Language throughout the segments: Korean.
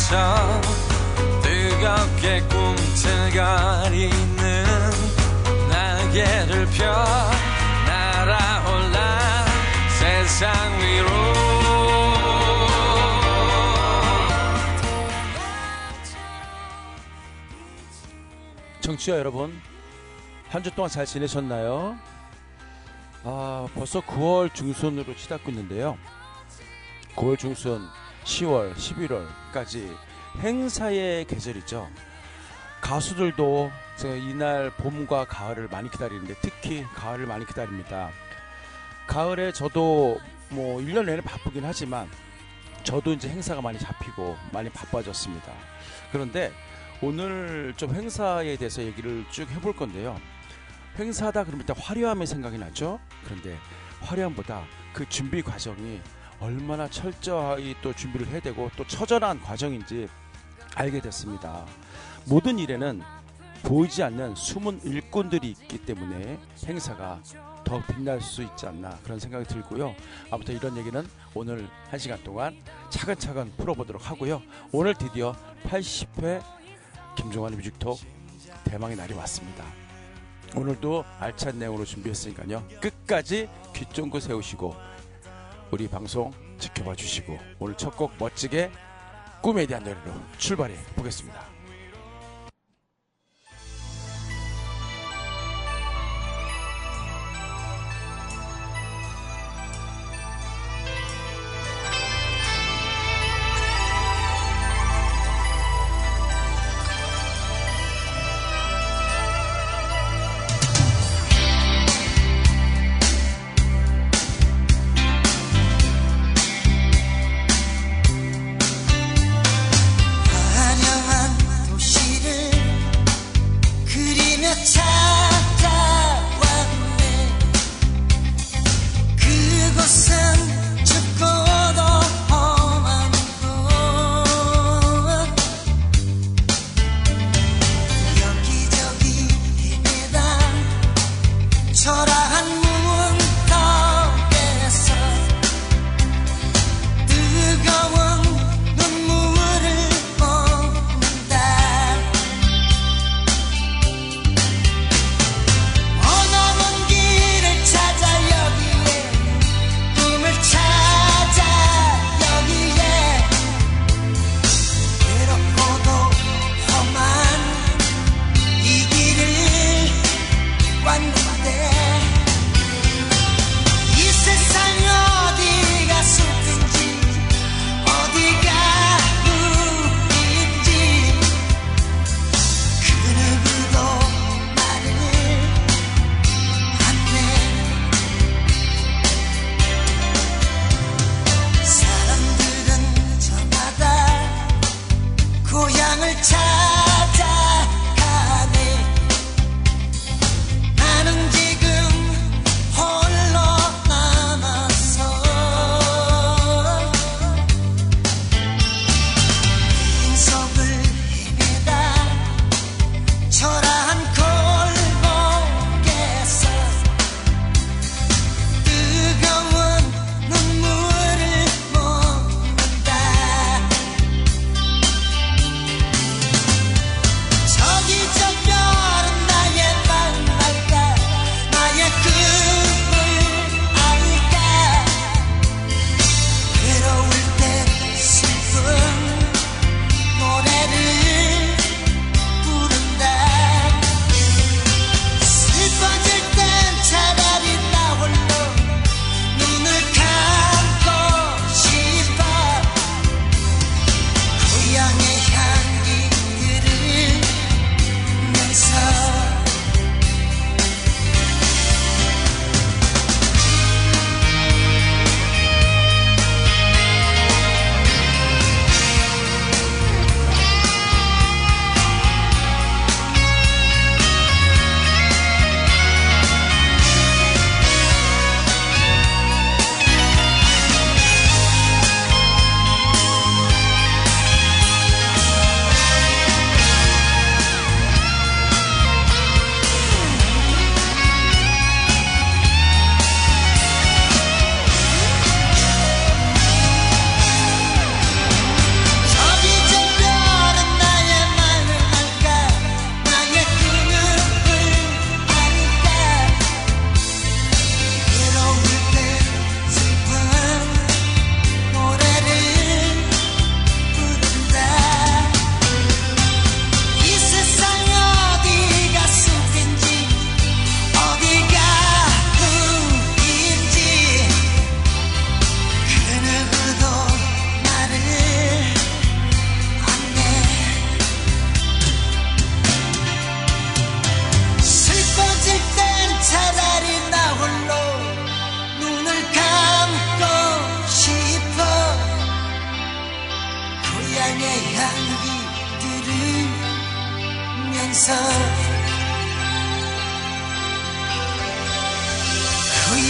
하늘에서 뜨겁게 꿈틀거리는 날개를 펴 날아올라 세상 위로. 청취자 여러분, 한 주 동안 잘 지내셨나요? 벌써 9월 중순으로 치닫고 있는데요. 9월 중순, 10월, 11월까지 행사의 계절이죠. 가수들도 이날 봄과 가을을 많이 기다리는데 특히 가을을 많이 기다립니다. 가을에 저도 1년 내내 바쁘긴 하지만 저도 이제 행사가 많이 잡히고 많이 바빠졌습니다. 그런데 오늘 좀 행사에 대해서 얘기를 쭉 해볼 건데요. 행사다 그러면 일단 화려함이 생각이 나죠. 그런데 화려함보다 그 준비 과정이 얼마나 철저히 또 준비를 해야 되고 또 처절한 과정인지 알게 됐습니다. 모든 일에는 보이지 않는 숨은 일꾼들이 있기 때문에 행사가 더 빛날 수 있지 않나 그런 생각이 들고요. 아무튼 이런 얘기는 오늘 1시간 동안 차근차근 풀어보도록 하고요. 오늘 드디어 80회 김종환의 뮤직톡 대망의 날이 왔습니다. 오늘도 알찬 내용으로 준비했으니까요. 끝까지 귀 쫑긋 세우시고 우리 방송 지켜봐 주시고 오늘 첫 곡 멋지게 꿈에 대한 노래로 출발해 보겠습니다. 화려한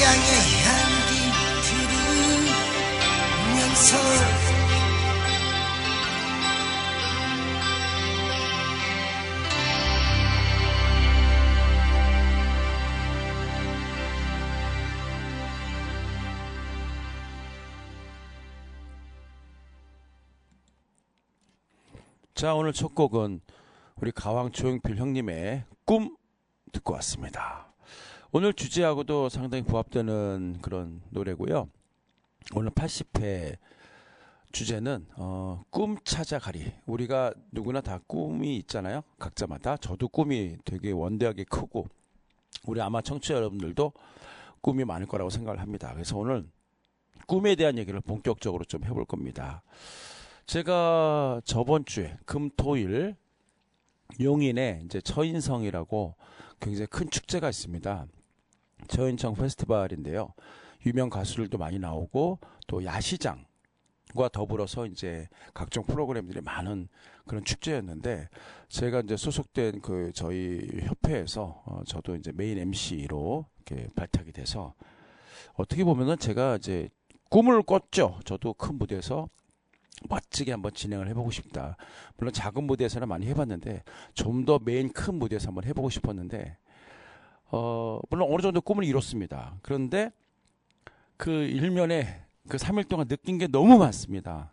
향의 향기 들으면서 자, 오늘 첫 곡은 우리 가왕 조용필 형님의 꿈 듣고 왔습니다. 오늘 주제하고도 상당히 부합되는 그런 노래고요. 오늘 80회 주제는 꿈 찾아가리. 우리가 누구나 다 꿈이 있잖아요. 각자마다. 저도 꿈이 되게 원대하게 크고 우리 아마 청취자 여러분들도 꿈이 많을 거라고 생각을 합니다. 그래서 오늘 꿈에 대한 얘기를 본격적으로 좀 해볼 겁니다. 제가 저번 주에 금토일 용인에 이제 처인성이라고 굉장히 큰 축제가 있습니다. 처인성 페스티벌인데요. 유명 가수들도 많이 나오고 또 야시장과 더불어서 이제 각종 프로그램들이 많은 그런 축제였는데 제가 이제 소속된 그 저희 협회에서 저도 이제 메인 MC로 이렇게 발탁이 돼서 어떻게 보면은 제가 이제 꿈을 꿨죠. 저도 큰 무대에서 멋지게 한번 진행을 해보고 싶다. 물론 작은 무대에서는 많이 해봤는데 좀 더 메인 큰 무대에서 한번 해보고 싶었는데 물론 어느 정도 꿈을 이뤘습니다. 그런데 그 일면에 그 3일 동안 느낀 게 너무 많습니다.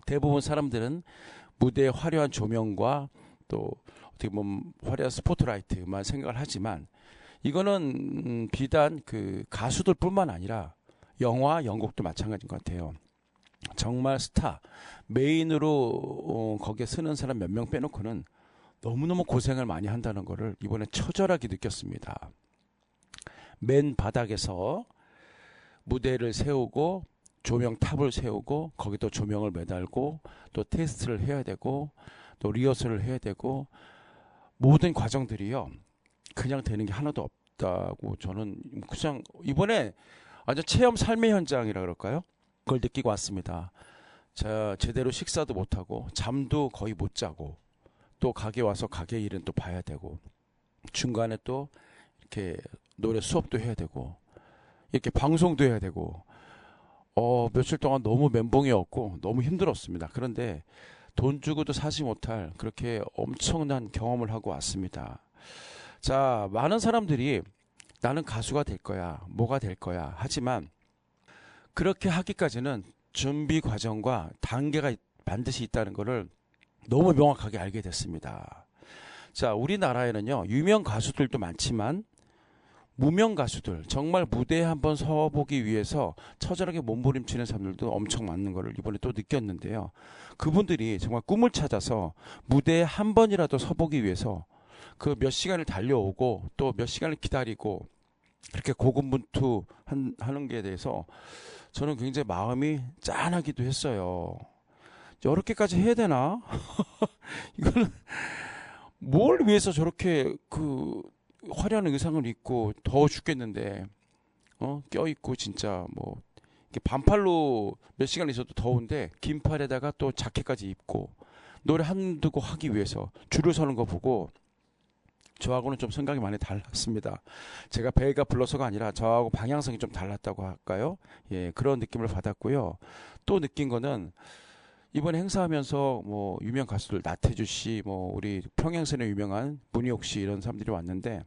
대부분 사람들은 무대의 화려한 조명과 또 어떻게 보면 화려한 스포트라이트만 생각을 하지만 이거는 비단 그 가수들뿐만 아니라 영화, 연극도 마찬가지인 것 같아요. 정말 스타, 메인으로 거기에 쓰는 사람 몇 명 빼놓고는 너무너무 고생을 많이 한다는 것을 이번에 처절하게 느꼈습니다. 맨 바닥에서 무대를 세우고 조명탑을 세우고 거기도 조명을 매달고 또 테스트를 해야 되고 또 리허설을 해야 되고 모든 과정들이요. 그냥 되는 게 하나도 없다고 저는 그냥 이번에 완전 체험 삶의 현장이라 그럴까요? 그걸 느끼고 왔습니다. 자, 제대로 식사도 못하고 잠도 거의 못 자고 또 가게 와서 가게 일은 또 봐야 되고 중간에 또 이렇게 노래 수업도 해야 되고 이렇게 방송도 해야 되고 며칠 동안 너무 멘붕이었고 너무 힘들었습니다. 그런데 돈 주고도 사지 못할 그렇게 엄청난 경험을 하고 왔습니다. 자, 많은 사람들이 나는 가수가 될 거야, 뭐가 될 거야 하지만 그렇게 하기까지는 준비 과정과 단계가 반드시 있다는 것을 너무 명확하게 알게 됐습니다. 자, 우리나라에는요, 유명 가수들도 많지만 무명 가수들, 정말 무대에 한번 서보기 위해서 처절하게 몸부림치는 사람들도 엄청 많은 것을 이번에 또 느꼈는데요. 그분들이 정말 꿈을 찾아서 무대에 한 번이라도 서보기 위해서 그 몇 시간을 달려오고 또 몇 시간을 기다리고 그렇게 고군분투하는 게 대해서 저는 굉장히 마음이 짠하기도 했어요. 저렇게까지 해야 되나? 이거는 뭘 위해서 저렇게 그 화려한 의상을 입고 더워 죽겠는데 껴입고 진짜 뭐 반팔로 몇 시간 있어도 더운데 긴팔에다가 또 자켓까지 입고 노래 한두 곡 하기 위해서 줄을 서는 거 보고 저하고는 좀 생각이 많이 달랐습니다. 제가 배가 불러서가 아니라 저하고 방향성이 좀 달랐다고 할까요? 예, 그런 느낌을 받았고요. 또 느낀 거는 이번 행사하면서 뭐 유명 가수들 나태주 씨, 뭐 우리 평양선에 유명한 문희옥 씨 이런 사람들이 왔는데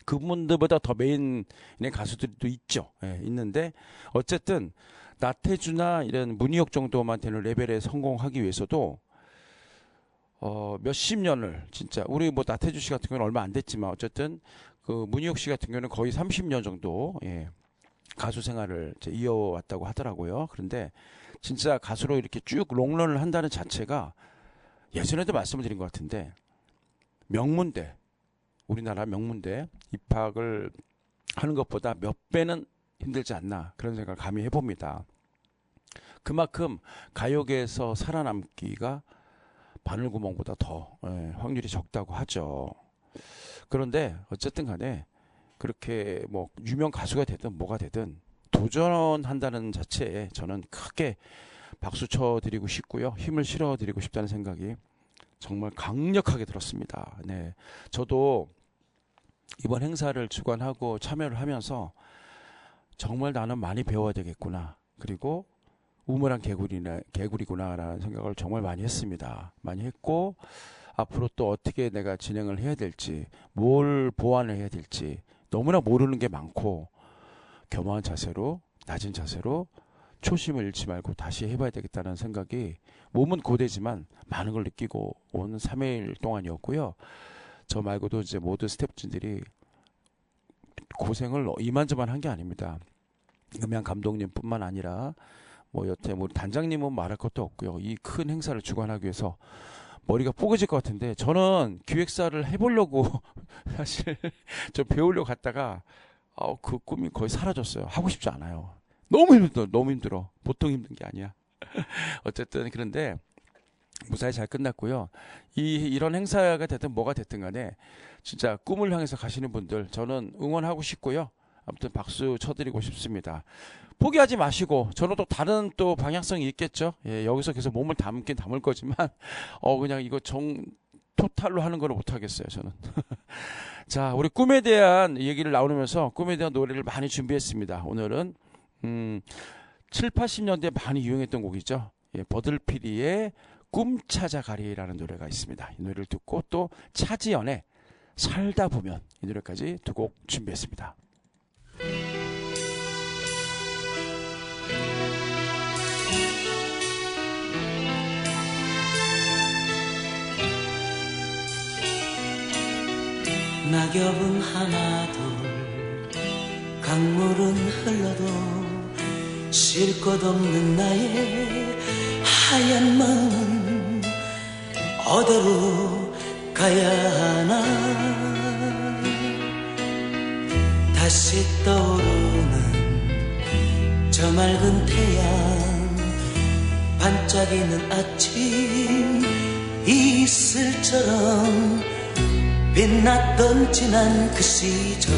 그분들보다 더 메인의 가수들도 있죠. 예, 있는데 어쨌든 나태주나 이런 문희옥 정도만 되는 레벨에 성공하기 위해서도 몇십 년을 진짜 우리 뭐 나태주 씨 같은 경우는 얼마 안 됐지만 어쨌든 그 문희옥 씨 같은 경우는 거의 30년 정도 가수 생활을 이어왔다고 하더라고요. 그런데 진짜 가수로 이렇게 쭉 롱런을 한다는 자체가 예전에도 말씀을 드린 것 같은데 명문대 우리나라 명문대 입학을 하는 것보다 몇 배는 힘들지 않나 그런 생각을 감히 해봅니다. 그만큼 가요계에서 살아남기가 바늘구멍보다 더 확률이 적다고 하죠. 그런데 어쨌든 간에 그렇게 뭐 유명 가수가 되든 뭐가 되든 도전한다는 자체에 저는 크게 박수 쳐드리고 싶고요. 힘을 실어드리고 싶다는 생각이 정말 강력하게 들었습니다. 네, 저도 이번 행사를 주관하고 참여를 하면서 정말 나는 많이 배워야 되겠구나. 그리고 우물한 개구리구나라는 생각을 정말 많이 했습니다. 많이 했고 앞으로 또 어떻게 내가 진행을 해야 될지, 뭘 보완을 해야 될지 너무나 모르는 게 많고 겸허한 자세로, 낮은 자세로 초심을 잃지 말고 다시 해봐야 되겠다는 생각이 몸은 고되지만 많은 걸 느끼고 온 3일 동안이었고요. 저 말고도 이제 모든 스태프진들이 고생을 이만저만 한 게 아닙니다. 음향 감독님뿐만 아니라 뭐 여태 뭐 단장님은 말할 것도 없고요. 이 큰 행사를 주관하기 위해서 머리가 뽀개질 것 같은데 저는 기획사를 해보려고 사실 저 배우려고 갔다가 그 꿈이 거의 사라졌어요. 하고 싶지 않아요. 너무 힘들어. 보통 힘든 게 아니야. 어쨌든 그런데 무사히 잘 끝났고요. 이런 행사가 됐든 뭐가 됐든 간에 진짜 꿈을 향해서 가시는 분들 저는 응원하고 싶고요. 아무튼 박수 쳐드리고 싶습니다. 포기하지 마시고 저는 또 다른 또 방향성이 있겠죠. 예, 여기서 계속 몸을 담긴 담을 거지만 그냥 이거 토탈로 하는 거를 못 하겠어요. 저는. 자, 우리 꿈에 대한 얘기를 나누면서 꿈에 대한 노래를 많이 준비했습니다. 오늘은 7, 80년대 많이 유행했던 곡이죠. 예, 버들피리의 꿈 찾아가리라는 노래가 있습니다. 이 노래를 듣고 또 차지연의 살다 보면 이 노래까지 두 곡 준비했습니다. 낙엽은 하나 둘 강물은 흘러도 쉴 것 없는 나의 하얀 마음은 어디로 가야 하나. 다시 떠오르는 저 맑은 태양, 반짝이는 아침 이슬처럼 빛났던 지난 그 시절.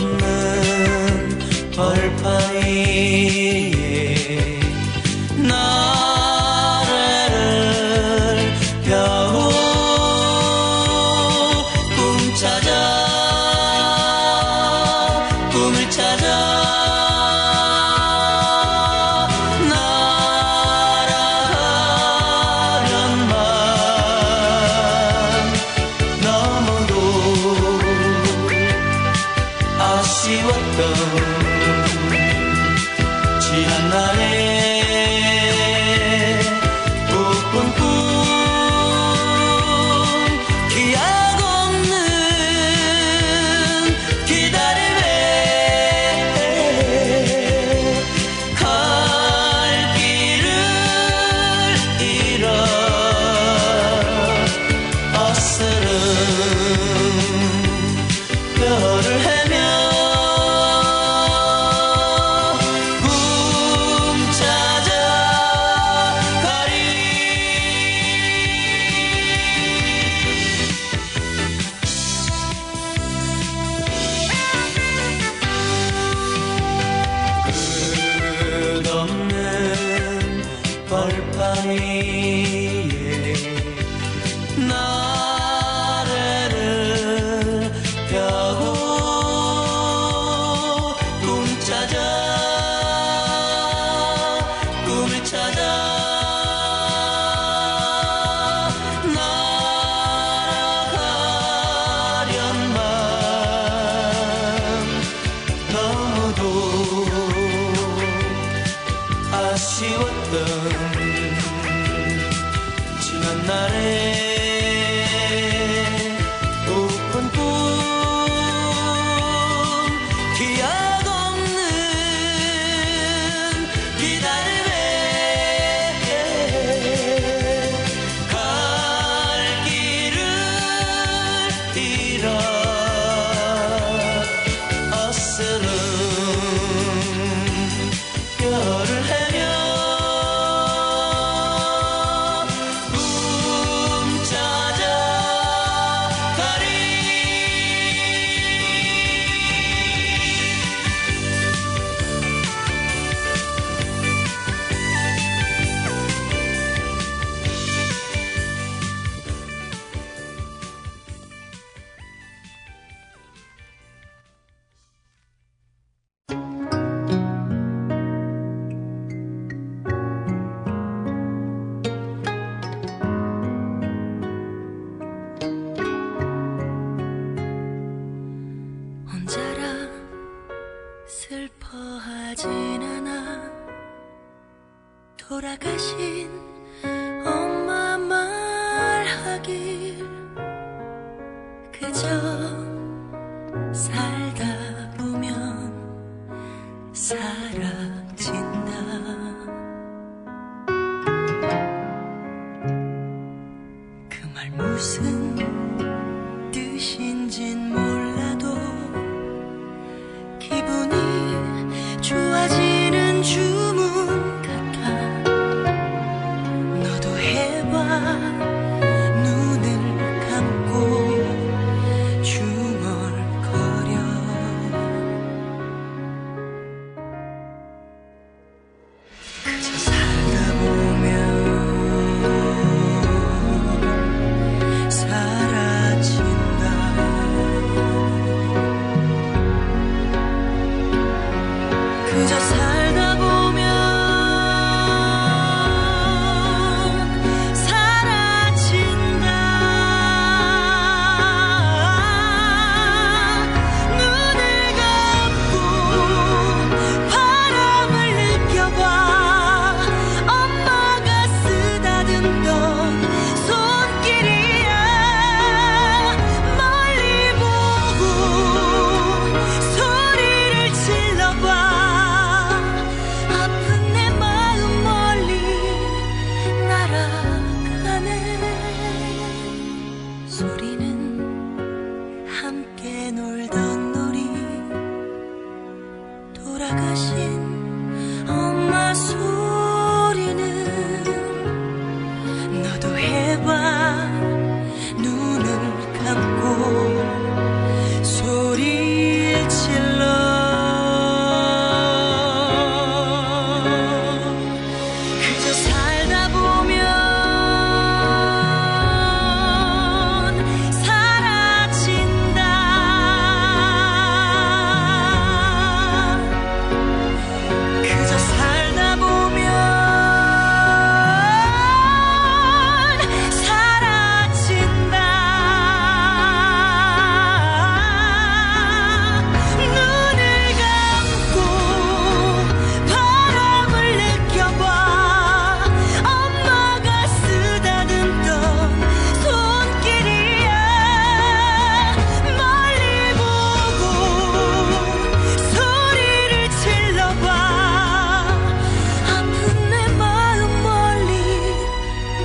끝없는 벌판 위에 나래를 펴고 꿈을 찾아 지난 날의 꿈 기약 없는 기다림에 갈 길을 잃어 어스른 별을 헤며 벌판 위에 나래를 펴고 꿈을 찾아 날아가련 맘 너무도 아쉬웠던 지난 날의 웃픈 꿈 기약 없는 기다림에 갈 길을 잃어 어스름 별을 헤며 꿈 돌아가신 엄마 말하길 그저 살다 보면 사라진다. 그 말 무슨 뜻인진 몰라도 기분이 좋아지는 주문 같아. 너도 해봐. 눈을 감고 중얼거려. 그저 살다 보면 사라진다. 그저 살다 보면 사라진다. 눈을 감고 바람을 느껴봐. 엄마가 쓰다듬던 손길이야. 멀리 보고 소리를 질러봐. 아픈 내 마음 멀리 날아가네. 소리는 함께 놀던 놀이. 돌아가신 엄마 소리는 너도 해봐. 눈을 감고 소리를 질러. 그저 살다 보면 사라진다. 그저 살다 보면 사라진다. 눈을 감고 바람을 느껴봐. 엄마가 쓰다듬던 손길이야. 멀리 보고 소리를 질러봐. 아픈 내 마음 멀리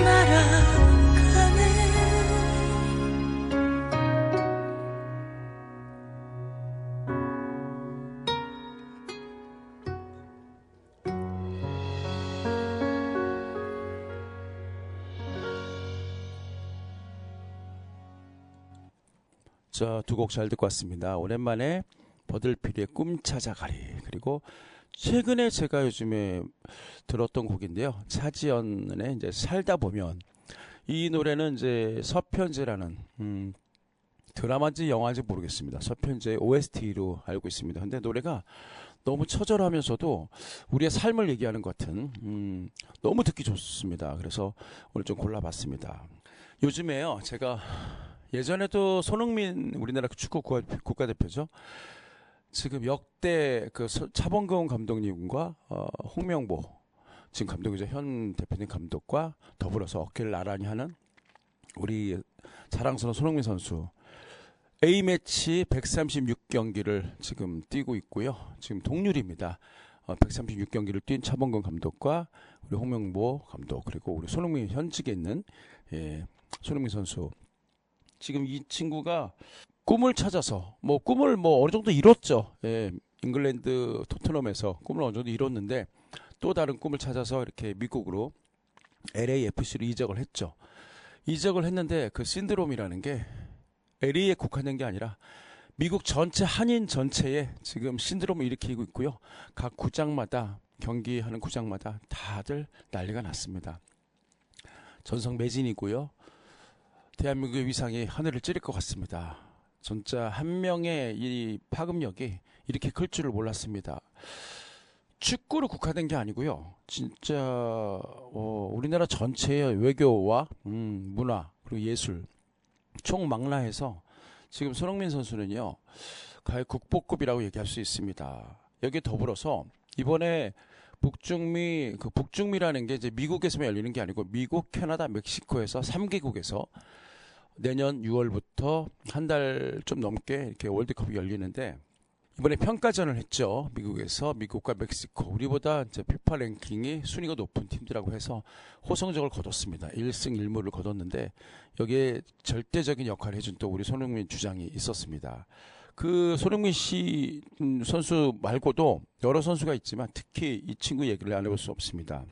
날아가네. 자, 두 곡 잘 듣고 왔습니다. 오랜만에 버들피리의 꿈 찾아가리, 그리고 최근에 제가 요즘에 들었던 곡인데요. 차지연의 이제 살다 보면. 이 노래는 이제 서편제라는 드라마인지 영화인지 모르겠습니다. 서편제의 OST로 알고 있습니다. 근데 노래가 너무 처절하면서도 우리의 삶을 얘기하는 것 같은 너무 듣기 좋습니다. 그래서 오늘 좀 골라봤습니다. 요즘에요, 제가 예전에도 손흥민 우리나라 축구 국가대표죠. 지금 역대 그 차범근 감독님과 홍명보 지금 감독이죠. 현 대표님 감독과 더불어서 어깨를 나란히 하는 우리 자랑스러운 손흥민 선수. A매치 136경기를 지금 뛰고 있고요. 지금 동률입니다. 136경기를 뛴 차범근 감독과 우리 홍명보 감독, 그리고 우리 손흥민 현직에 있는 손흥민 선수. 지금 이 친구가 꿈을 찾아서 꿈을 어느 정도 이뤘죠. 잉글랜드 토트넘에서 꿈을 어느 정도 이뤘는데 또 다른 꿈을 찾아서 이렇게 미국으로 LAFC로 이적을 했죠. 이적을 했는데 그 신드롬이라는 게 LA에 국한된 게 아니라 미국 전체 한인 전체에 지금 신드롬을 일으키고 있고요. 각 구장마다 경기하는 구장마다 다들 난리가 났습니다. 전성 매진이고요. 대한민국의 위상이 하늘을 찌를 것 같습니다. 진짜 한 명의 이 파급력이 이렇게 클 줄을 몰랐습니다. 축구로 국한된 게 아니고요. 진짜 우리나라 전체의 외교와 문화 그리고 예술 총망라해서 지금 손흥민 선수는요, 가히 국보급이라고 얘기할 수 있습니다. 여기에 더불어서 이번에 북중미라는 게 이제 미국에서만 열리는 게 아니고 미국, 캐나다, 멕시코에서 3개국에서 내년 6월부터 한 달 좀 넘게 이렇게 월드컵이 열리는데 이번에 평가전을 했죠. 미국에서 미국과 멕시코 우리보다 이제 피파 랭킹이 순위가 높은 팀들하고 해서 호성적을 거뒀습니다. 1승 1무를 거뒀는데 여기에 절대적인 역할을 해준 또 우리 손흥민 주장이 있었습니다. 그 손흥민 씨 선수 말고도 여러 선수가 있지만 특히 이 친구 얘기를 안 해볼 수 없습니다.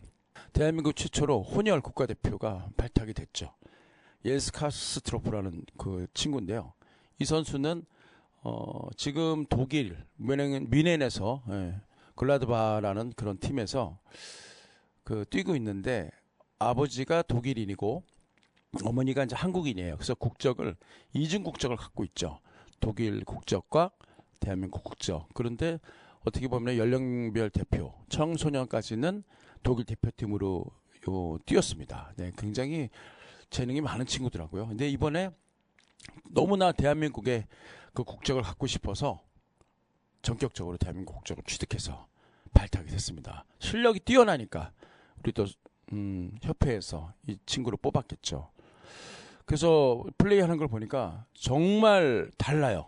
대한민국 최초로 혼혈 국가대표가 발탁이 됐죠. 옌스 카스트로프라는 그 친구인데요. 이 선수는 지금 독일 뮌헨에서 글라드바라는 그런 팀에서 뛰고 있는데 아버지가 독일인이고 어머니가 이제 한국인이에요. 그래서 국적을 이중 국적을 갖고 있죠. 독일 국적과 대한민국 국적. 그런데 어떻게 보면 연령별 대표 청소년까지는 독일 대표팀으로 뛰었습니다. 네, 굉장히 재능이 많은 친구더라고요. 근데 이번에 너무나 대한민국의 그 국적을 갖고 싶어서 전격적으로 대한민국 국적을 취득해서 발탁이 됐습니다. 실력이 뛰어나니까 우리 또 협회에서 이 친구를 뽑았겠죠. 그래서 플레이하는 걸 보니까 정말 달라요.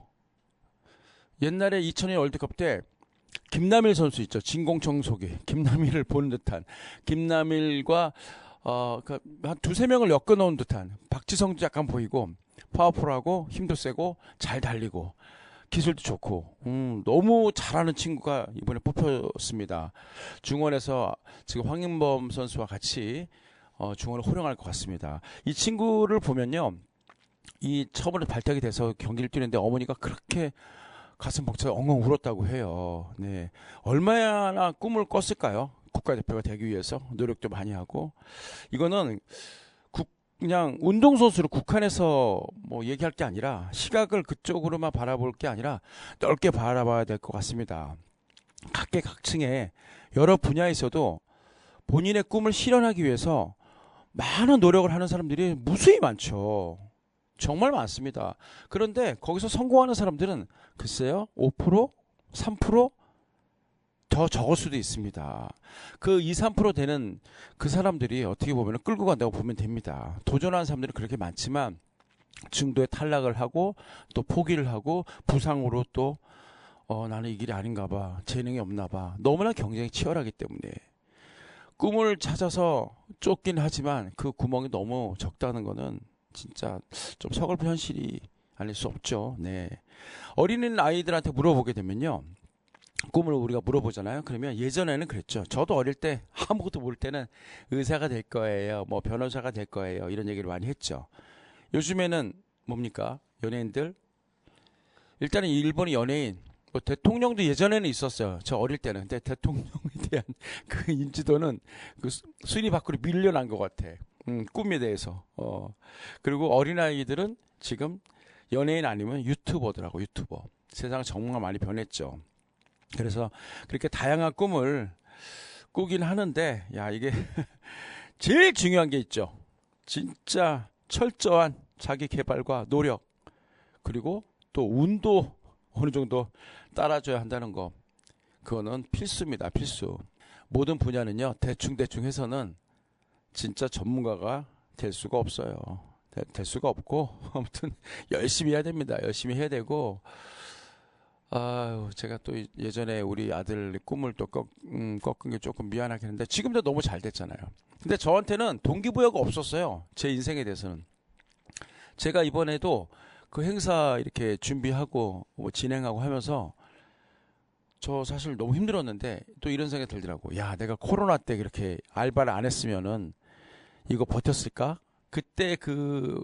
옛날에 2002년 월드컵 때 김남일 선수 있죠. 진공청소기 김남일을 보는 듯한 김남일과 한 두세 명을 엮어놓은 듯한 박지성도 약간 보이고 파워풀하고 힘도 세고 잘 달리고 기술도 좋고 너무 잘하는 친구가 이번에 뽑혔습니다. 중원에서 지금 황인범 선수와 같이 중원을 호령할 것 같습니다. 이 친구를 보면요. 이 처음으로 발탁이 돼서 경기를 뛰는데 어머니가 그렇게 가슴 벅차게 엉엉 울었다고 해요. 네, 얼마나 꿈을 꿨을까요? 국가대표가 되기 위해서 노력도 많이 하고 이거는 그냥 운동선수로 국한해서 뭐 얘기할 게 아니라 시각을 그쪽으로만 바라볼 게 아니라 넓게 바라봐야 될 것 같습니다. 각계각층의 여러 분야에서도 본인의 꿈을 실현하기 위해서 많은 노력을 하는 사람들이 무수히 많죠. 정말 많습니다. 그런데 거기서 성공하는 사람들은 글쎄요 5%? 3%? 더 적을 수도 있습니다. 그 2, 3% 되는 그 사람들이 어떻게 보면 끌고 간다고 보면 됩니다. 도전하는 사람들이 그렇게 많지만 중도에 탈락을 하고 또 포기를 하고 부상으로 또 나는 이 길이 아닌가 봐. 재능이 없나 봐. 너무나 경쟁이 치열하기 때문에 꿈을 찾아서 쫓긴 하지만 그 구멍이 너무 적다는 거는 진짜 좀 서글픈 현실이 아닐 수 없죠. 네. 어린 아이들한테 물어보게 되면요. 꿈을 우리가 물어보잖아요. 그러면 예전에는 그랬죠. 저도 어릴 때 아무것도 모를 때는 의사가 될 거예요. 뭐 변호사가 될 거예요. 이런 얘기를 많이 했죠. 요즘에는 뭡니까? 연예인들? 일단은 일본의 연예인, 뭐 대통령도 예전에는 있었어요. 저 어릴 때는. 근데 대통령에 대한 그 인지도는 그 순위 밖으로 밀려난 것 같아. 꿈에 대해서. 그리고 어린아이들은 지금 연예인 아니면 유튜버더라고, 유튜버. 세상은 정말 많이 변했죠. 그래서 그렇게 다양한 꿈을 꾸긴 하는데, 야, 이게 제일 중요한 게 있죠. 진짜 철저한 자기 개발과 노력, 그리고 또 운도 어느 정도 따라줘야 한다는 거. 그거는 필수입니다, 필수. 모든 분야는요, 대충 해서는 진짜 전문가가 될 수가 없어요. 될 수가 없고, 아무튼 열심히 해야 됩니다. 열심히 해야 되고, 제가 또 예전에 우리 아들 꿈을 또 꺾은 게 조금 미안하긴 한데 지금도 너무 잘 됐잖아요. 근데 저한테는 동기부여가 없었어요. 제 인생에 대해서는. 제가 이번에도 그 행사 이렇게 준비하고 뭐 진행하고 하면서 저 사실 너무 힘들었는데 또 이런 생각이 들더라고. 야, 내가 코로나 때 그렇게 알바를 안 했으면은 이거 버텼을까? 그때 그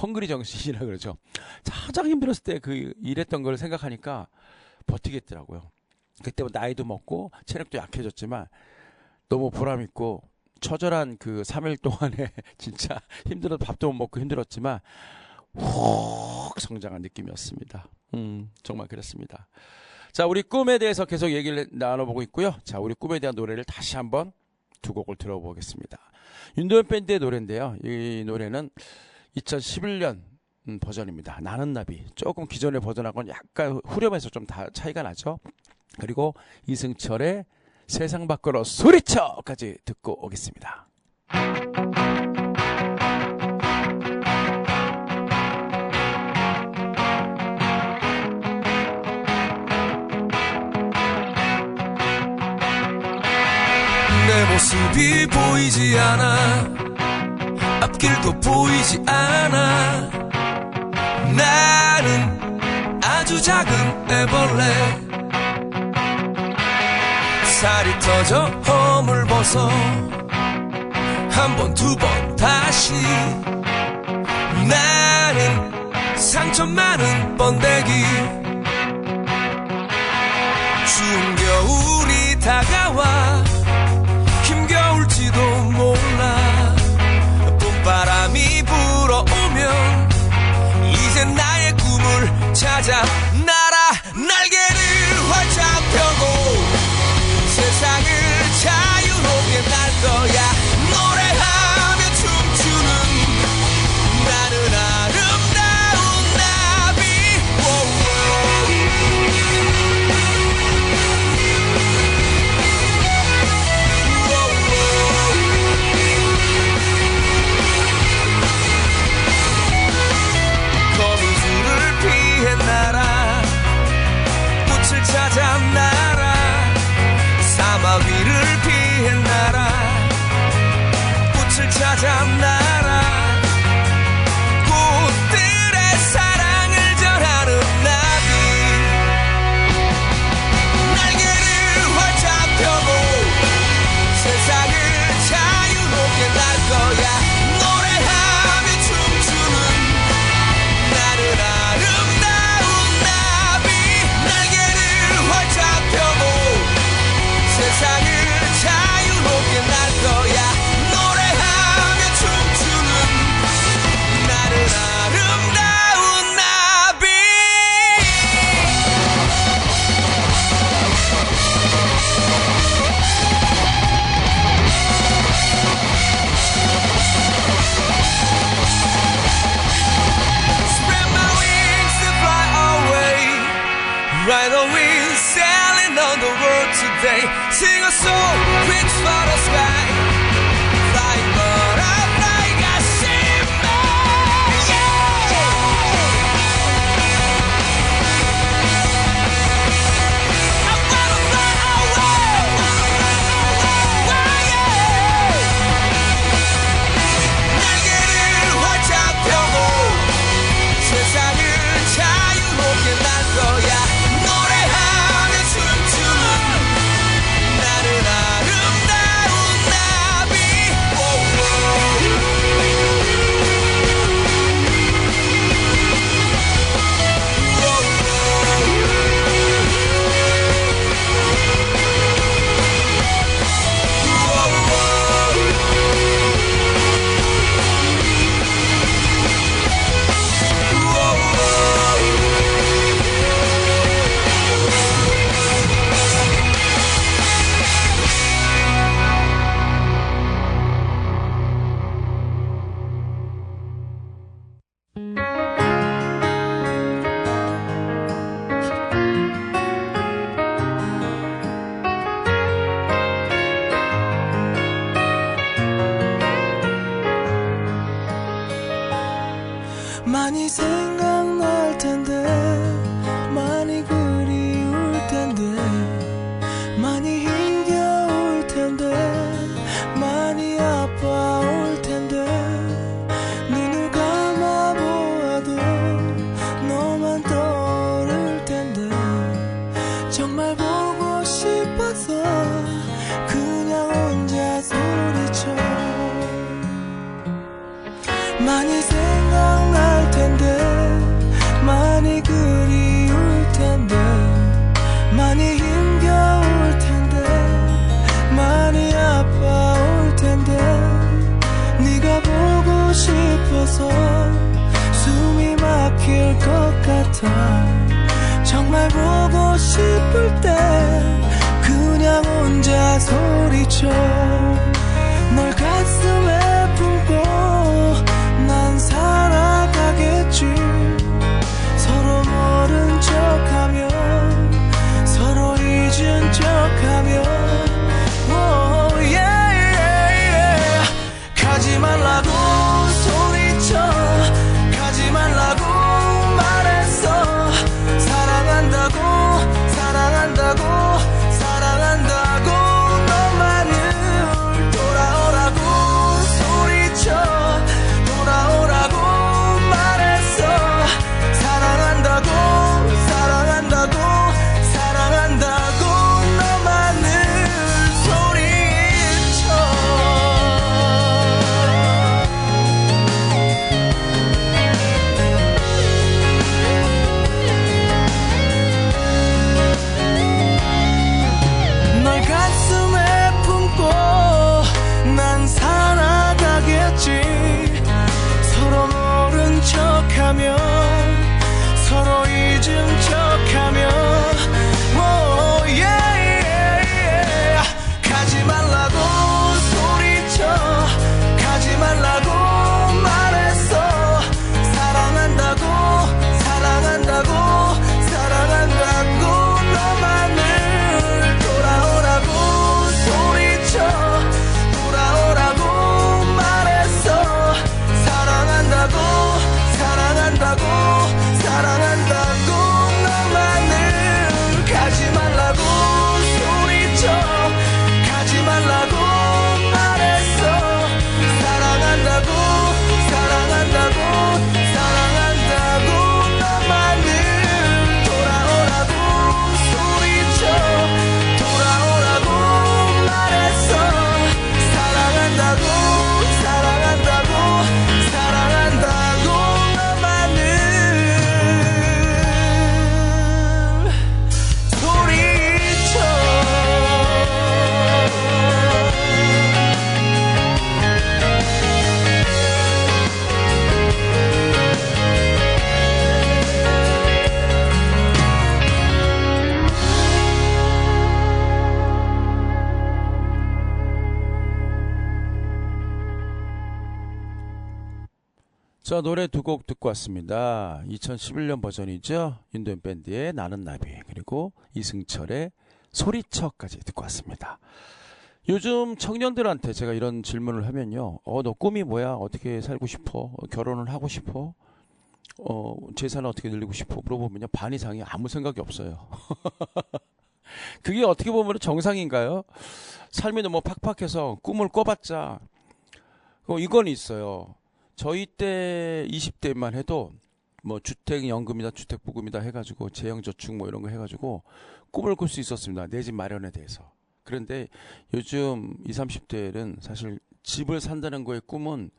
헝그리 정신이라 그러죠. 가장 힘들었을 때 그 일했던 걸 생각하니까 버티겠더라고요. 그때 나이도 먹고 체력도 약해졌지만 너무 보람 있고 처절한 그 3일 동안에 진짜 힘들어서 밥도 못 먹고 힘들었지만 훅 성장한 느낌이었습니다. 정말 그렇습니다. 자, 우리 꿈에 대해서 계속 얘기를 나눠보고 있고요. 자, 우리 꿈에 대한 노래를 다시 한번 두 곡을 들어보겠습니다. 윤도현 밴드의 노래인데요. 이 노래는 2011년 버전입니다. 나는 나비. 조금 기존의 버전하고는 약간 후렴에서 좀 차이가 나죠. 그리고 이승철의 세상 밖으로 소리쳐까지 듣고 오겠습니다. 내 모습이 보이지 않아 앞길도 보이지 않아 나는 아주 작은 애벌레 살이 터져 허물 벗어 한 번 두 번 다시 나는 상처 많은 번데기 추운 겨울이 다가와 힘겨울지도 몰라 봄바람이 불어오면 이제 나의 꿈을 찾아 날아 날개를 활짝 펴고 세상을 자유롭게 날 거야 노래하며 춤추는 나는 아름다운 나비 거미줄을 피해 날아 꽃을 찾아 날아 사막 위를 피해 날아 꽃을 찾아 날아 꽃들의 사랑을 전하는 나비 날개를 활짝 펴고 세상을 자유롭게 날 거야 노래하며 춤추는 나는 아름다운 나비 날개를 활짝 펴고 세상을 자유롭게 날 거야 노래하며 춤추는 나는 아름다운 나비 Spread my wings to fly away Ride on wings sailing on the world today Sing a song reach for the sky Flying butterfly 가슴에 I wanna fly away 날개를 활짝 펴고 세상을 자유롭게 날 거야 노래하며 춤추는 나는 아름다운 나비 많이 생각날 텐데 많이 그리울 텐데 많이 힘겨울 텐데 많이 아파올 텐데 눈을 감아보아도 너만 떠오를 텐데 정말 보고 싶어서 그냥 혼자 소리쳐 많이 생각날 텐데 많이 그리울 텐데 많이 힘겨울 텐데 많이 아파올 텐데 네가 보고 싶어서 숨이 막힐 것 같아 정말 보고 싶을 때 그냥 혼자 소리쳐 널 가슴에 품고 난 살아가겠지 서로 모른 척하며 서로 잊은 척하며 자, 노래 두 곡 듣고 왔습니다. 2011년 버전이죠. 인도인 밴드의 나는 나비, 그리고 이승철의 소리쳐까지 듣고 왔습니다. 요즘 청년들한테 제가 이런 질문을 하면요. 너 꿈이 뭐야? 어떻게 살고 싶어? 결혼을 하고 싶어? 재산을 어떻게 늘리고 싶어? 물어보면요. 반 이상이 아무 생각이 없어요. 그게 어떻게 보면 정상인가요? 삶이 너무 팍팍해서 꿈을 꿔봤자 이건 있어요. 저희 때 20대만 해도 뭐 주택연금이다 주택부금이다 해가지고 재형저축 뭐 이런 거 해가지고 꿈을 꿀 수 있었습니다. 내 집 마련에 대해서. 그런데 요즘 20, 30대는 사실 집을 산다는 거의 꿈은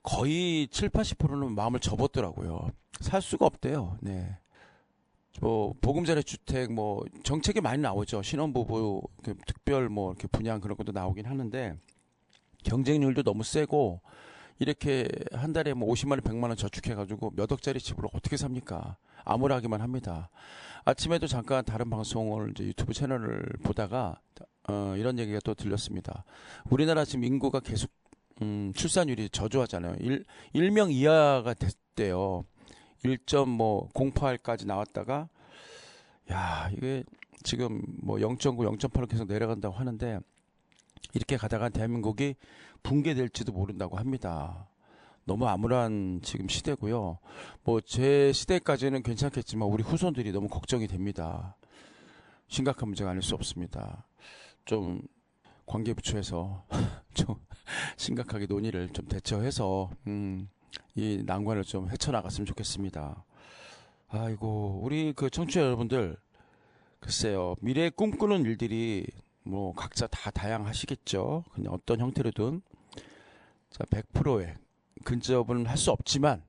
거의 7, 80%는 마음을 접었더라고요. 살 수가 없대요. 네. 뭐 보금자리 주택 뭐 정책이 많이 나오죠. 신혼부부 특별 뭐 이렇게 분양 그런 것도 나오긴 하는데 경쟁률도 너무 세고 이렇게 한 달에 뭐 50만 원, 100만 원 저축해가지고 몇 억짜리 집으로 어떻게 삽니까? 암울하기만 합니다. 아침에도 잠깐 다른 방송을 이제 유튜브 채널을 보다가 이런 얘기가 또 들렸습니다. 우리나라 지금 인구가 계속 출산율이 저조하잖아요. 1명 이하가 됐대요. 1.08까지 나왔다가 야 이게 지금 뭐 0.9, 0.8로 계속 내려간다고 하는데 이렇게 가다가 대한민국이 붕괴될지도 모른다고 합니다. 너무 암울한 지금 시대고요. 뭐 제 시대까지는 괜찮겠지만 우리 후손들이 너무 걱정이 됩니다. 심각한 문제가 아닐 수 없습니다. 좀 관계부처에서 좀 심각하게 논의를 좀 대처해서 이 난관을 좀 헤쳐나갔으면 좋겠습니다. 아이고 우리 그 청취자 여러분들 글쎄요 미래에 꿈꾸는 일들이 뭐 각자 다 다양하시겠죠. 그냥 어떤 형태로든 자 100%의 근접은 할 수 없지만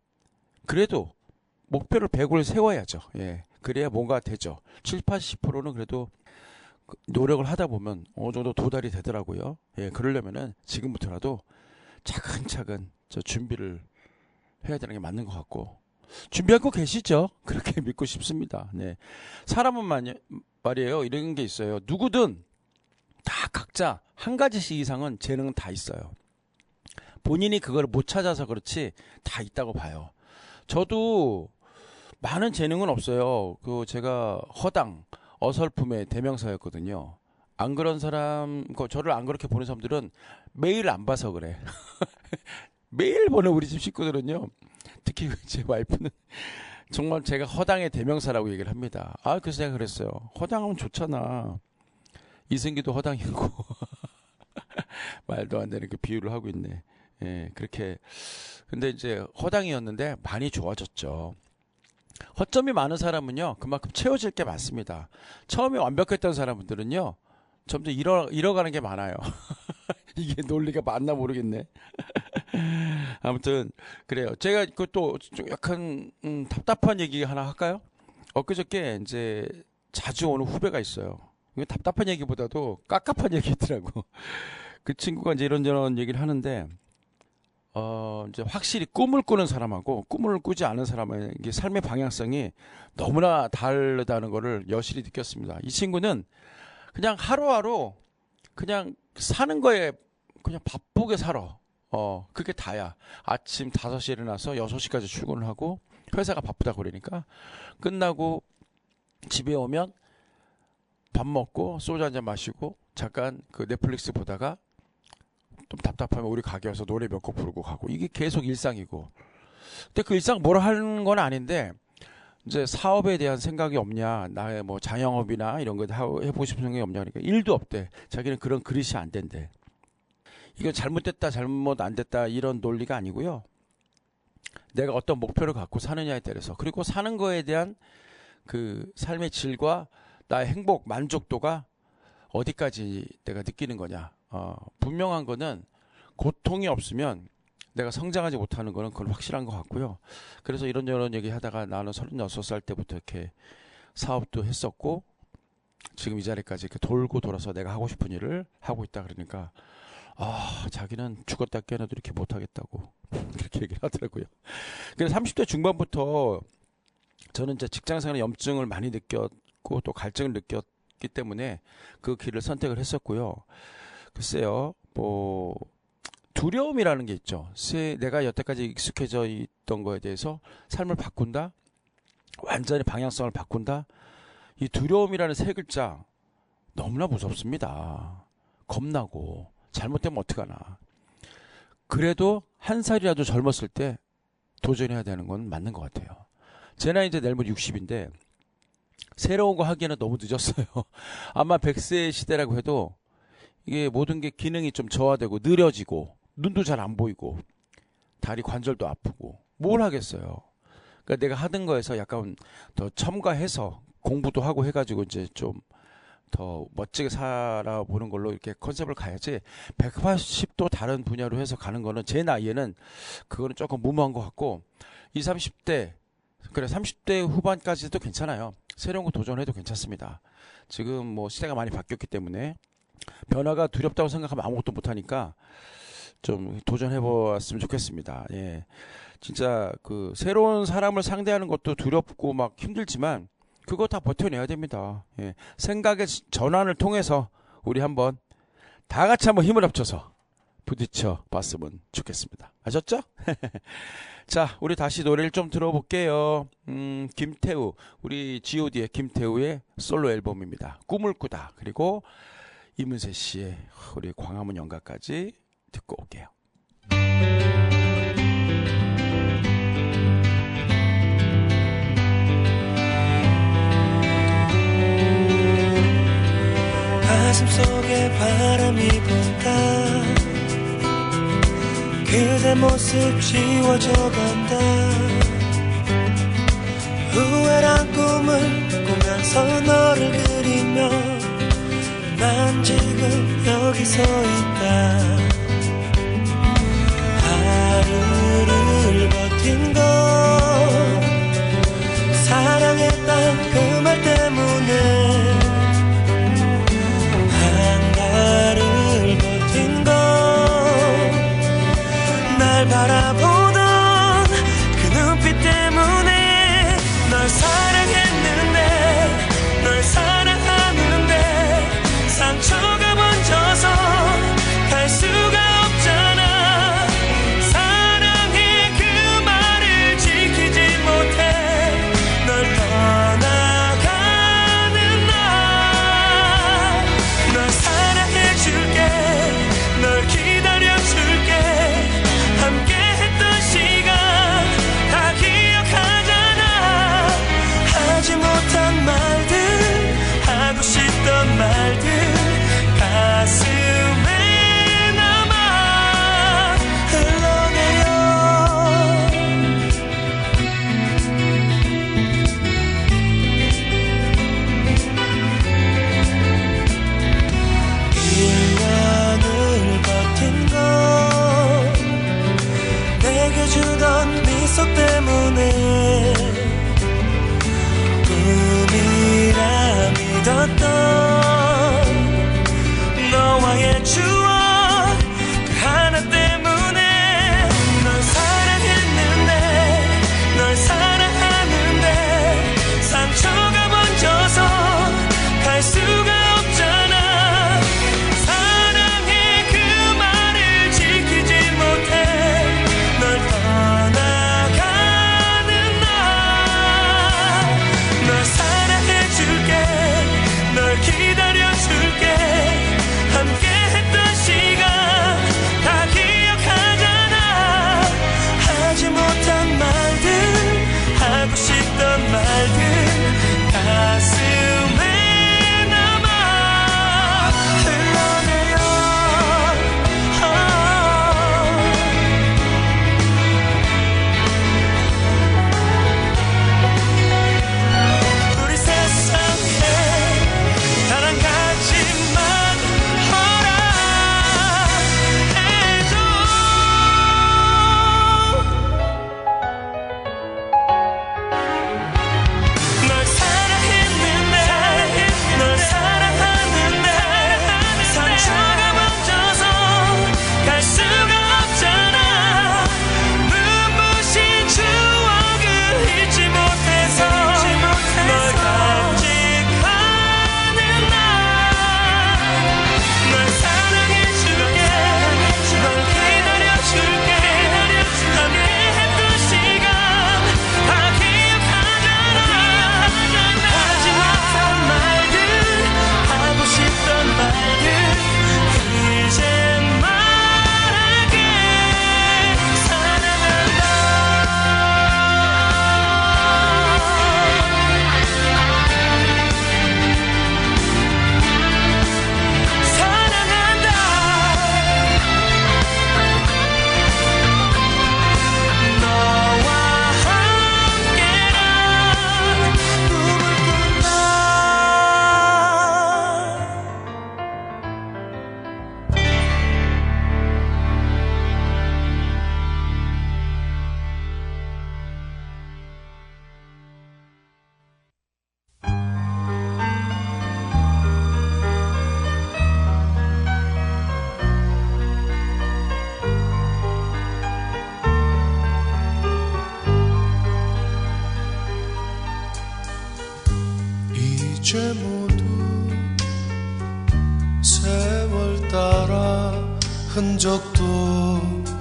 그래도 목표를 100을 세워야죠. 예, 그래야 뭔가 되죠. 7, 80%는 그래도 노력을 하다 보면 어느 정도 도달이 되더라고요. 예, 그러려면은 지금부터라도 차근차근 저 준비를 해야 되는 게 맞는 것 같고 준비하고 계시죠? 그렇게 믿고 싶습니다. 네, 사람은 말이에요. 이런 게 있어요. 누구든 다 각자 한 가지씩 이상은 재능은 다 있어요. 본인이 그걸 못 찾아서 그렇지 다 있다고 봐요. 저도 많은 재능은 없어요. 제가 허당, 어설픔의 대명사였거든요. 안 그런 사람, 저를 안 그렇게 보는 사람들은 매일 안 봐서 그래. 매일 보는 우리 집 식구들은요. 특히 제 와이프는 정말 제가 허당의 대명사라고 얘기를 합니다. 그래서 제가 그랬어요. 허당하면 좋잖아. 이승기도 허당이고 말도 안 되는 그 비유를 하고 있네. 예, 그렇게. 근데 이제 허당이었는데 많이 좋아졌죠. 허점이 많은 사람은요, 그만큼 채워질 게 많습니다. 처음에 완벽했던 사람들은요, 점점 잃어가는 게 많아요. 이게 논리가 맞나 모르겠네. 아무튼, 그래요. 제가 그것도 좀 약간, 답답한 얘기 하나 할까요? 엊그저께 이제 자주 오는 후배가 있어요. 이게 답답한 얘기보다도 깝깝한 얘기더라고. 그 친구가 이제 이런저런 얘기를 하는데, 이제 확실히 꿈을 꾸는 사람하고 꿈을 꾸지 않은 사람의 이게 삶의 방향성이 너무나 다르다는 거를 여실히 느꼈습니다. 이 친구는 그냥 하루하루 그냥 사는 거에 그냥 바쁘게 살아. 그게 다야. 아침 5시에 일어나서 6시까지 출근을 하고 회사가 바쁘다 그러니까 끝나고 집에 오면 밥 먹고 소주 한잔 마시고 잠깐 그 넷플릭스 보다가 좀 답답하면 우리 가게 와서 노래 몇 곡 부르고 가고 이게 계속 일상이고 근데 그 일상 뭐라 하는 건 아닌데 이제 사업에 대한 생각이 없냐 나의 뭐 자영업이나 이런 거 해보고 싶은 생각이 없냐 그러니까 일도 없대. 자기는 그런 그릇이 안 된대. 이거 잘못됐다 잘못 안 됐다 이런 논리가 아니고요. 내가 어떤 목표를 갖고 사느냐에 따라서 그리고 사는 거에 대한 그 삶의 질과 나의 행복 만족도가 어디까지 내가 느끼는 거냐. 분명한 거는 고통이 없으면 내가 성장하지 못하는 거는 그건 확실한 것 같고요. 그래서 이런저런 얘기 하다가 나는 36살 때부터 이렇게 사업도 했었고 지금 이 자리까지 이렇게 돌고 돌아서 내가 하고 싶은 일을 하고 있다 그러니까 자기는 죽었다 깨어나도 이렇게 못하겠다고 그렇게 얘기를 하더라고요. 그래서 30대 중반부터 저는 이제 직장생활에 염증을 많이 느꼈고 또 갈증을 느꼈기 때문에 그 길을 선택을 했었고요. 글쎄요, 뭐 두려움이라는 게 있죠. 내가 여태까지 익숙해져 있던 거에 대해서 삶을 바꾼다, 완전히 방향성을 바꾼다. 이 두려움이라는 세 글자 너무나 무섭습니다. 겁나고 잘못되면 어떡하나. 그래도 한 살이라도 젊었을 때 도전해야 되는 건 맞는 것 같아요. 제 나이 이제 내일 모레 60인데 새로운 거 하기에는 너무 늦었어요. 아마 100세 시대라고 해도 이게 모든 게 기능이 좀 저하되고 느려지고 눈도 잘 안 보이고 다리 관절도 아프고 뭘 하겠어요. 그러니까 내가 하던 거에서 약간 더 첨가해서 공부도 하고 해가지고 이제 좀 더 멋지게 살아보는 걸로 이렇게 컨셉을 가야지 180도 다른 분야로 해서 가는 거는 제 나이에는 그거는 조금 무모한 것 같고 20, 30대 그래 30대 후반까지도 괜찮아요. 새로운 거 도전해도 괜찮습니다. 지금 뭐 시대가 많이 바뀌었기 때문에 변화가 두렵다고 생각하면 아무것도 못하니까 좀 도전해보았으면 좋겠습니다. 예, 진짜 그 새로운 사람을 상대하는 것도 두렵고 막 힘들지만 그거 다 버텨내야 됩니다. 예, 생각의 전환을 통해서 우리 한번 다 같이 한번 힘을 합쳐서 부딪혀 봤으면 좋겠습니다. 아셨죠? 자, 우리 다시 노래를 좀 들어볼게요. 김태우, 우리 G.O.D의 김태우의 솔로 앨범입니다. 꿈을 꾸다. 그리고 이문세 씨의 우리 광화문 연가까지 듣고 올게요. 가슴 속에 바람이 분다. 그대 모습 지워져 간다. 후회란 꿈을 꾸면서 너를 그리며 난 지금 여기 서 있다. 하루를 버틴 건 사랑했던 그 말 때문에 한 달을 버틴 건 날 바라보던 그 눈빛 때문에 널 사랑했는데 널 사랑하는데 상처가 번져서 갈 수가 없잖아. 사랑해 그 말을 지키지 못해 널 떠나가는 날 널 사랑해줄게 널 기다려줄게 함께 했던 이제 모두 세월 따라 흔적도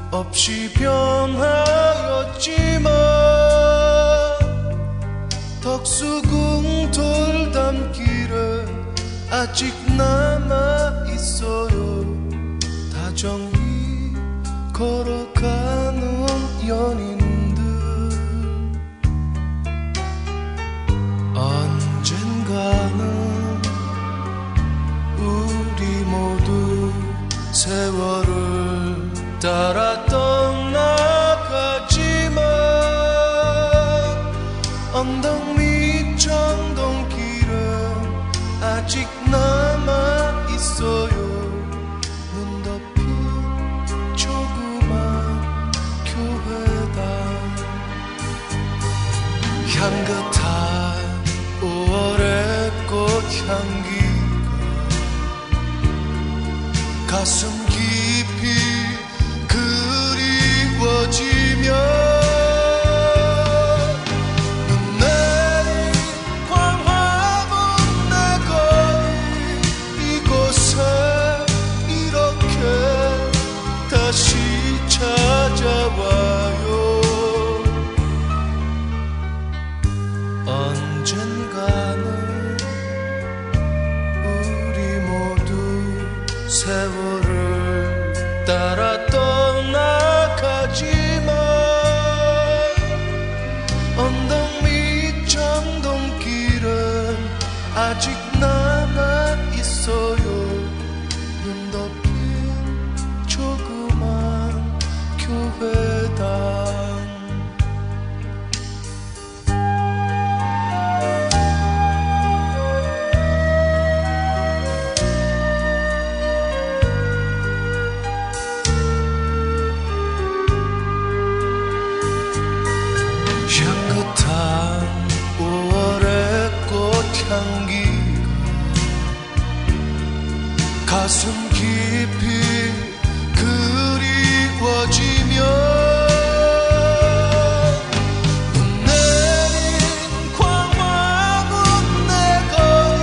없이 변하였지만 덕수궁 돌담길에 아직 남아있어요. 다정히 걸어가는 연인들. 언젠가는 우리 모두 세월을 따라 떠나가지만 언덕 밑 전동길은 아직 남아있어요. 눈 덮인 조그만 교회당. 향긋한 5월의 꽃향기가 가슴 깊이 그리워지며 눈 내린 광화문 내 거리 이곳에 이렇게 다시 찾아와요. 언젠가는 우리 모두 세월을 따라 떠나가지만 언덕 밑 전동길은 아직 남아있어요. 눈 덮인 조그만 교회당. 향긋한 5월의 꽃향기가 가슴 깊이 그리워지며 눈 내린 광화문 내 거리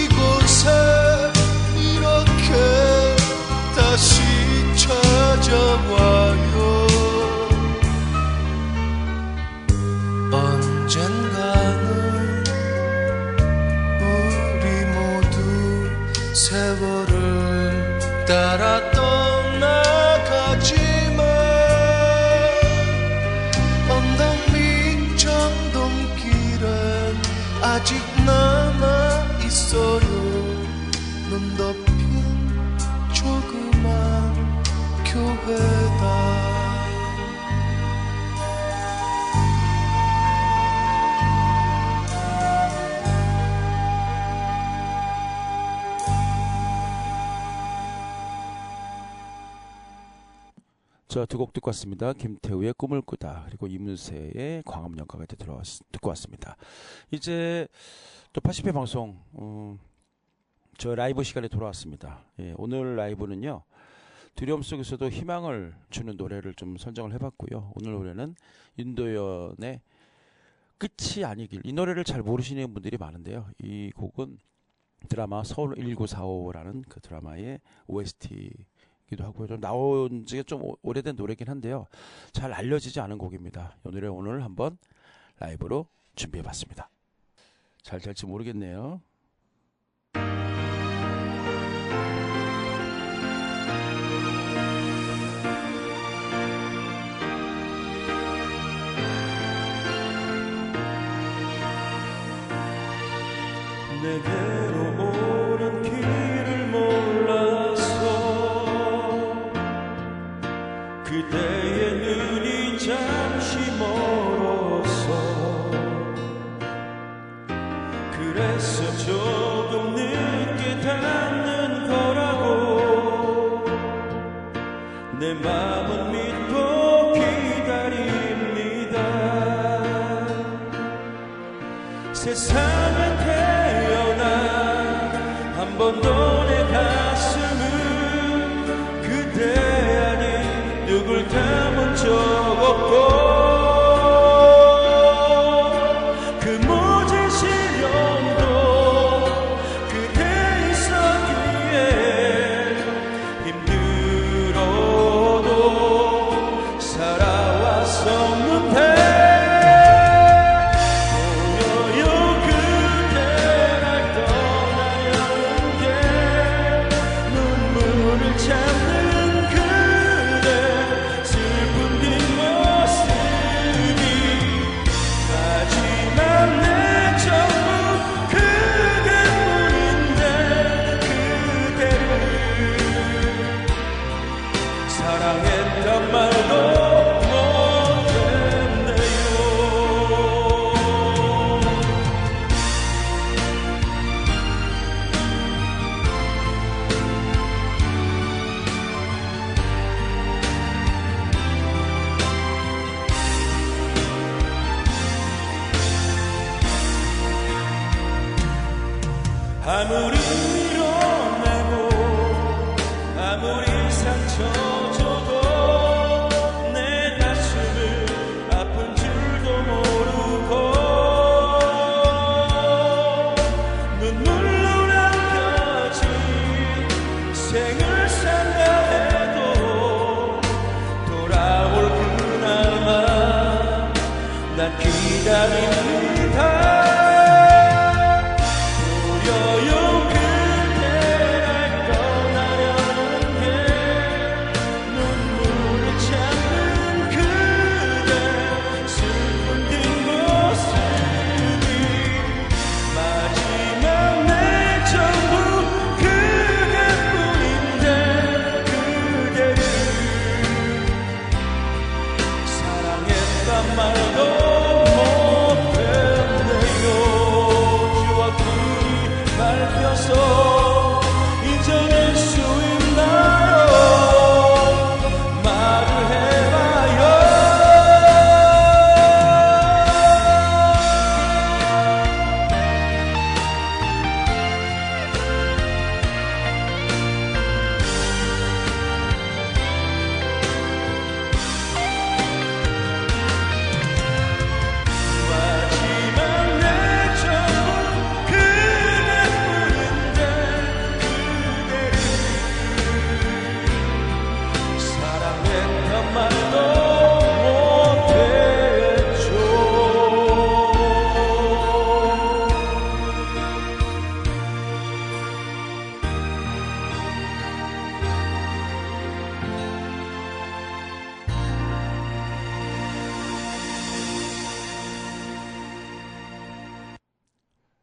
이곳에 이렇게 다시 찾아와요. 언젠가는 우리 모두 세월을 따라 떠나가지만 언덕 밑 전동길은 아직 남아있어요. 눈 덮인 조그만 교회당. 자, 두 곡 듣고 왔습니다. 김태우의 꿈을 꾸다, 그리고 이문세의 광업연가가 듣고 왔습니다. 이제 또 80회 방송 저 라이브 시간에 돌아왔습니다. 예, 오늘 라이브는요, 두려움 속에서도 희망을 주는 노래를 좀 선정을 해봤고요. 오늘 노래는 윤도현의 끝이 아니길. 이 노래를 잘 모르시는 분들이 많은데요. 이 곡은 드라마 서울 1945라는 그 드라마의 OST 기도 하고요. 좀 나온 지가 좀 오래된 노래긴 한데요. 잘 알려지지 않은 곡입니다. 이 노래 오늘 한번 라이브로 준비해봤습니다. 잘 될지 모르겠네요. 내게로 오는 길을 몰라서 그대의 눈이 잠시 멀어서 그래서 조금 늦게 닿는 거라고 내 맘은 믿고 기다립니다. 세상에 태어나 한 번도 내 가슴은 그대 아닌 누굴 담은 적 없고 그 모진 시련도 사랑했단 말도 아무리 밀어내고 아무리 상처 줘도 내 가슴을 아픈 줄도 모르고 눈물로 남겨진 생을 산다 해도 돌아올 그날만 난 기다립니다.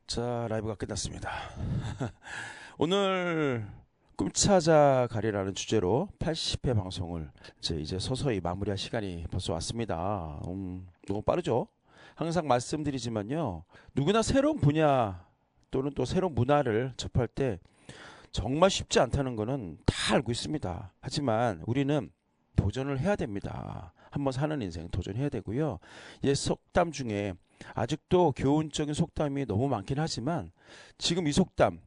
자, 라이브가 끝났습니다. 오늘 꿈찾아가리라는 주제로 80회 방송을 이제 서서히 마무리할 시간이 벌써 왔습니다. 너무 빠르죠? 항상 말씀드리지만요, 누구나 새로운 분야 또는 또 새로운 문화를 접할 때 정말 쉽지 않다는 거는 다 알고 있습니다. 하지만 우리는 도전을 해야 됩니다. 한번 사는 인생 도전해야 되고요. 옛 속담 중에 아직도 교훈적인 속담이 너무 많긴 하지만 지금 이 속담,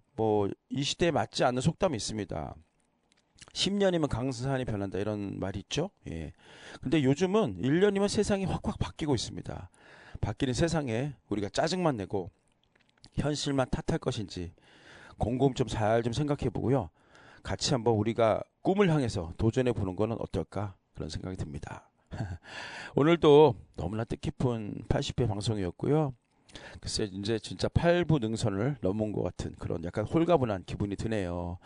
이 시대에 맞지 않는 속담이 있습니다. 10년이면 강산이 변한다, 이런 말이 있죠. 예. 근데 요즘은 1년이면 세상이 확확 바뀌고 있습니다. 바뀌는 세상에 우리가 짜증만 내고 현실만 탓할 것인지 곰곰 좀 잘 좀 생각해 보고요. 같이 한번 우리가 꿈을 향해서 도전해 보는 거는 어떨까, 그런 생각이 듭니다. 오늘도 너무나 뜻깊은 80회 방송이었고요. 글쎄 이제 진짜 8부 능선을 넘은 것 같은 그런 약간 홀가분한 기분이 드네요.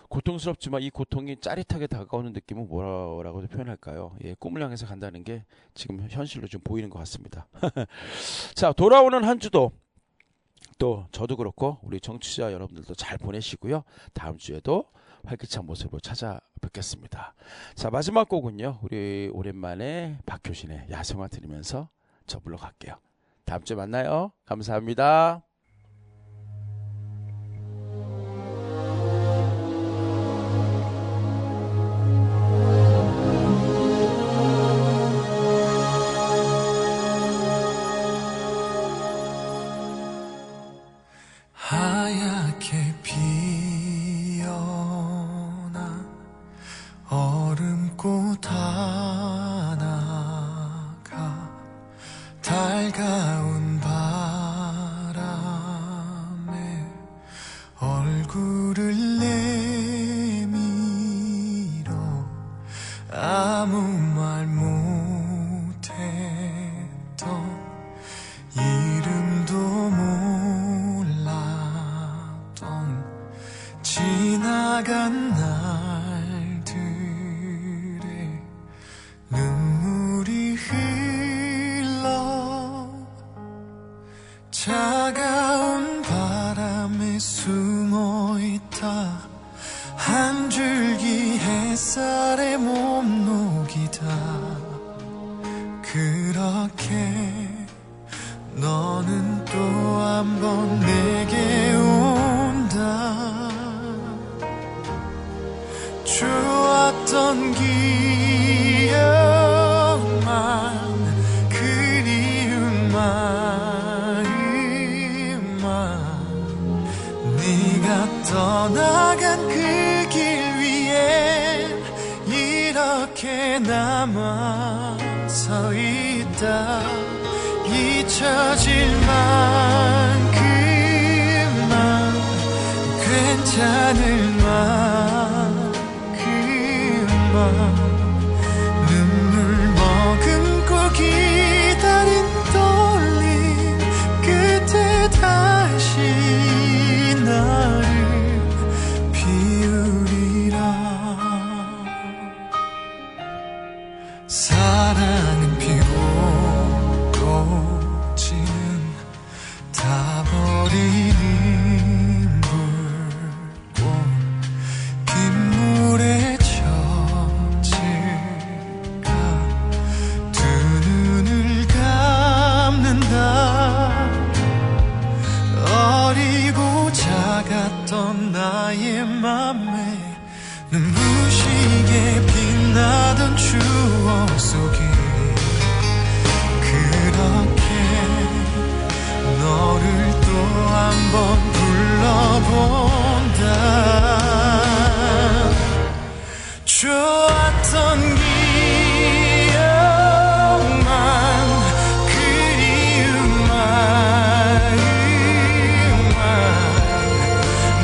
고통스럽지만 이 고통이 짜릿하게 다가오는 느낌은 뭐라고 표현할까요? 예, 꿈을 향해서 간다는 게 지금 현실로 좀 보이는 것 같습니다. 자, 돌아오는 한 주도 또 저도 그렇고 우리 청취자 여러분들도 잘 보내시고요. 다음 주에도 활기찬 모습으로 찾아뵙겠습니다. 자, 마지막 곡은요, 우리 오랜만에 박효신의 야생화 들으면서 저 물러갈게요. 다음 주에 만나요. 감사합니다. 하얗게 피어나 얼음꽃 하나가 달가운 바람에 얼굴을 내밀어 아무 말 못했던 이름도 몰랐던 지나간 날들의 눈물이 흘러 차가운 바람에 숨어있다 한 줄기 햇살에 몸 놓아 이렇게 너는 또 한 번 내게 온다. 좋았던 기억만 그리운 마음만 네가 떠나간 그 길 위에 이렇게 남아 서 있다. 잊혀질 만큼만 괜찮을 만큼만 눈물 머금고 기다린 떨림 끝에 다시 나를 비우리라. 사랑은 피고 꽃은 타버리는 불꽃 빗물에 젖을까 두 눈을 감는다. 어리고 작았던 나의 맘에 눈부시게 빛나던 추억 속에 그렇게 너를 또 한 번 불러본다. 좋았던 기억만 그리운 마음만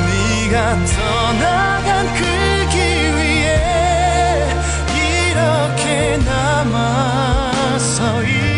네가 떠나간 그 길 위에 이렇게 남아 서 있다.